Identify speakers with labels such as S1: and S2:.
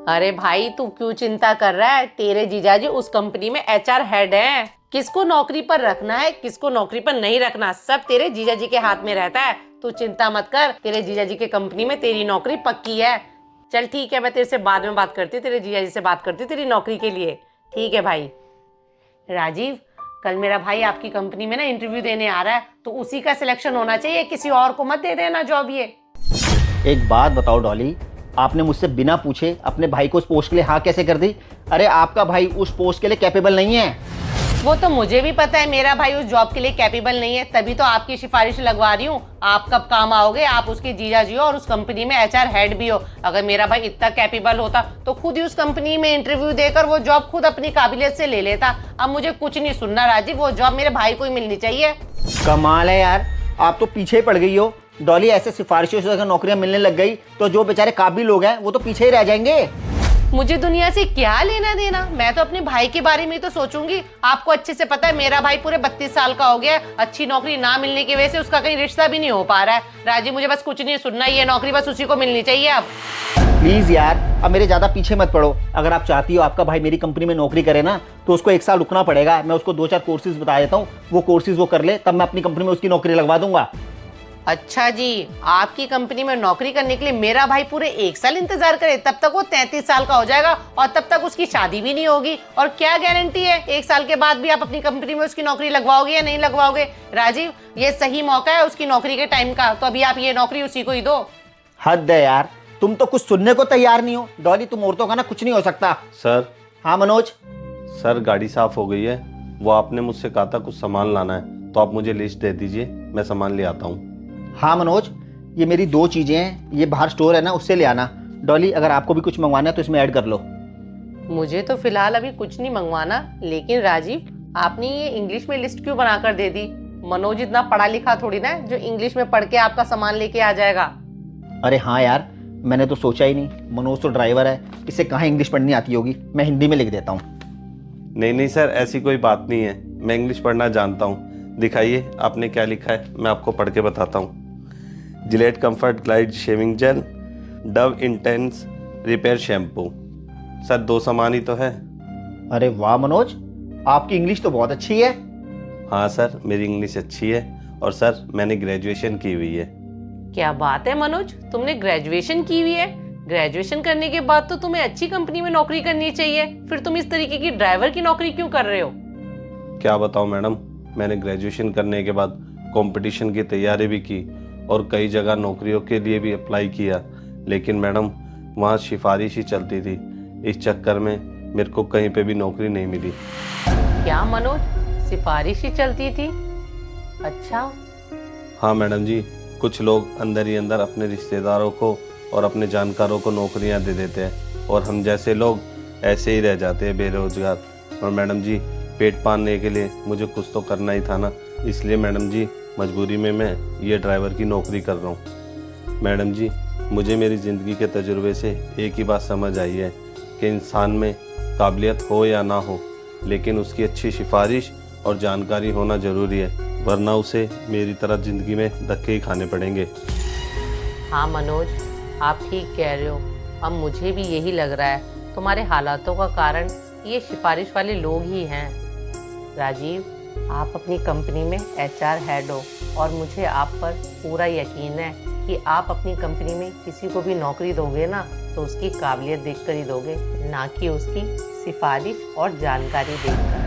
S1: अरे भाई तू क्यों चिंता कर रहा है, तेरे जीजाजी उस कंपनी में एचआर हेड हैं। किसको नौकरी पर रखना है किसको नौकरी पर नहीं रखना सब तेरे जीजाजी के हाथ में रहता है। तू चिंता मत कर, तेरे जीजाजी के कंपनी में तेरी नौकरी पक्की है। चल ठीक है, मैं तेरे से बाद में बात करती हूँ, तेरे जीजाजी से बात करती हूँ तेरी नौकरी के लिए। ठीक है भाई। राजीव, कल मेरा भाई आपकी कंपनी में ना इंटरव्यू देने आ रहा है, तो उसी का सिलेक्शन होना चाहिए, किसी और को मत दे देना जॉब ये।
S2: एक बात बताओ डॉली, आपने मुझसे बिना पूछे अपने भाई को उस पोस्ट के लिए हाँ कैसे कर दी? अरे आपका भाई उस पोस्ट के लिए कैपेबल नहीं है।
S1: वो तो मुझे भी पता है मेरा भाई उस जॉब के लिए कैपेबल नहीं है, तभी तो आपकी सिफारिश लगवा रही हूँ। आप कब काम आओगे, आप उसके जीजाजी हो और उस कंपनी में एचआर हेड भी हो। अगर मेरा भाई इतना कैपेबल होता तो खुद ही उस कंपनी में इंटरव्यू देकर वो जॉब खुद अपनी काबिलियत से ले लेता। अब मुझे कुछ नहीं सुनना राजीव, वो जॉब मेरे भाई को ही मिलनी चाहिए।
S2: कमाल है यार, आप तो पीछे ही पड़ गई हो डॉली। ऐसे सिफारिशों से अगर नौकरियां मिलने लग गई तो जो बेचारे काबिल लोग हैं वो तो पीछे ही रह जाएंगे।
S1: मुझे दुनिया से क्या लेना देना, मैं तो अपने भाई के बारे में तो सोचूंगी। आपको अच्छे से पता है मेरा भाई पूरे 32 साल का हो गया है, अच्छी नौकरी ना मिलने की वजह से उसका कहीं रिश्ता भी नहीं हो पा रहा है। राजीव मुझे बस कुछ नहीं सुनना, ये नौकरी बस उसी को मिलनी चाहिए अब।
S2: प्लीज यार, अब मेरे ज्यादा पीछे मत पड़ो। अगर आप चाहती हो आपका भाई मेरी कंपनी में नौकरी करे ना, तो उसको 1 साल रुकना पड़ेगा। मैं उसको 2-4 कोर्सेज बता देता हूँ, वो कोर्सेज वो कर ले, तब मैं अपनी कंपनी में उसकी नौकरी लगवा दूंगा।
S1: अच्छा जी, आपकी कंपनी में नौकरी करने के लिए मेरा भाई पूरे 1 साल इंतजार करे, तब तक वो 33 साल का हो जाएगा और तब तक उसकी शादी भी नहीं होगी। और क्या गारंटी है 1 साल के बाद भी आप अपनी कंपनी में उसकी नौकरी लगवाओगे या नहीं लगवाओगे? राजीव, ये सही मौका है उसकी नौकरी के टाइम का, तो अभी आप ये नौकरी उसी को ही दो।
S2: हद है यार, तुम तो कुछ सुनने को तैयार नहीं हो। डॉली, तुम औरतों का ना कुछ नहीं हो सकता।
S3: सर।
S2: हाँ मनोज।
S3: सर गाड़ी साफ हो गई है, वो आपने मुझसे कहा था कुछ सामान लाना है, तो आप मुझे लिस्ट दे दीजिए, मैं सामान ले आता हूँ।
S2: हाँ मनोज, ये मेरी 2 चीजें हैं, ये बाहर स्टोर है ना, उससे ले आना। डॉली, अगर आपको भी कुछ मंगवाना है तो इसमें ऐड कर लो।
S1: मुझे तो फिलहाल अभी कुछ नहीं मंगवाना, लेकिन राजीव आपने ये इंग्लिश में लिस्ट क्यों बनाकर दे दी? मनोज इतना पढ़ा लिखा थोड़ी ना है जो इंग्लिश में पढ़ के आपका सामान लेके आ जाएगा।
S2: अरे हाँ यार, मैंने तो सोचा ही नहीं। मनोज तो ड्राइवर है, इसे कहाँ इंग्लिश पढ़नी आती होगी। मैं हिंदी में लिख देता हूँ।
S3: नहीं नहीं सर, ऐसी कोई बात नहीं है, मैं इंग्लिश पढ़ना जानता हूँ। दिखाइए आपने क्या लिखा है, मैं आपको पढ़ के बताता हूँ। Gillette comfort glide shaving jail, Dove intense repair shampoo. Sir 2 सामान ही तो है।
S2: अरे वाह मनोज, आपकी इंग्लिश तो बहुत अच्छी है।
S3: हाँ सर, मेरी इंग्लिश अच्छी है और सर मैंने ग्रेजुएशन की हुई है।
S1: क्या बात है मनोज, तुमने ग्रेजुएशन की हुई है? ग्रेजुएशन करने के बाद तो तुम्हें अच्छी कंपनी में नौकरी करनी चाहिए, फिर तुम इस तरीके की ड्राइवर की नौकरी क्यों कर रहे हो?
S3: क्या बताऊँ मैडम, मैंने ग्रेजुएशन करने के बाद कंपटीशन की तैयारी भी की और कई जगह नौकरियों के लिए भी अप्लाई किया, लेकिन मैडम वहाँ सिफारिश ही चलती थी। इस चक्कर में मेरे को कहीं पे भी नौकरी नहीं मिली।
S1: क्या मनोज, सिफारिश ही चलती थी? अच्छा।
S3: हाँ मैडम जी, कुछ लोग अंदर ही अंदर अपने रिश्तेदारों को और अपने जानकारों को नौकरियां दे देते हैं और हम जैसे लोग ऐसे ही रह जाते हैं बेरोजगार। और मैडम जी, पेट पालने के लिए मुझे कुछ तो करना ही था ना, इसलिए मैडम जी मजबूरी में मैं ये ड्राइवर की नौकरी कर रहा हूँ। मैडम जी, मुझे मेरी ज़िंदगी के तजुर्बे से एक ही बात समझ आई है कि इंसान में काबिलियत हो या ना हो, लेकिन उसकी अच्छी सिफारिश और जानकारी होना ज़रूरी है, वरना उसे मेरी तरह ज़िंदगी में धक्के ही खाने पड़ेंगे।
S1: हाँ मनोज, आप ठीक कह रहे हो। अब मुझे भी यही लग रहा है तुम्हारे हालातों का कारण ये सिफारिश वाले लोग ही हैं। राजीव, आप अपनी कंपनी में एचआर हेड हो और मुझे आप पर पूरा यकीन है कि आप अपनी कंपनी में किसी को भी नौकरी दोगे ना, तो उसकी काबिलियत देखकर ही दोगे, ना कि उसकी सिफारिश और जानकारी देखकर।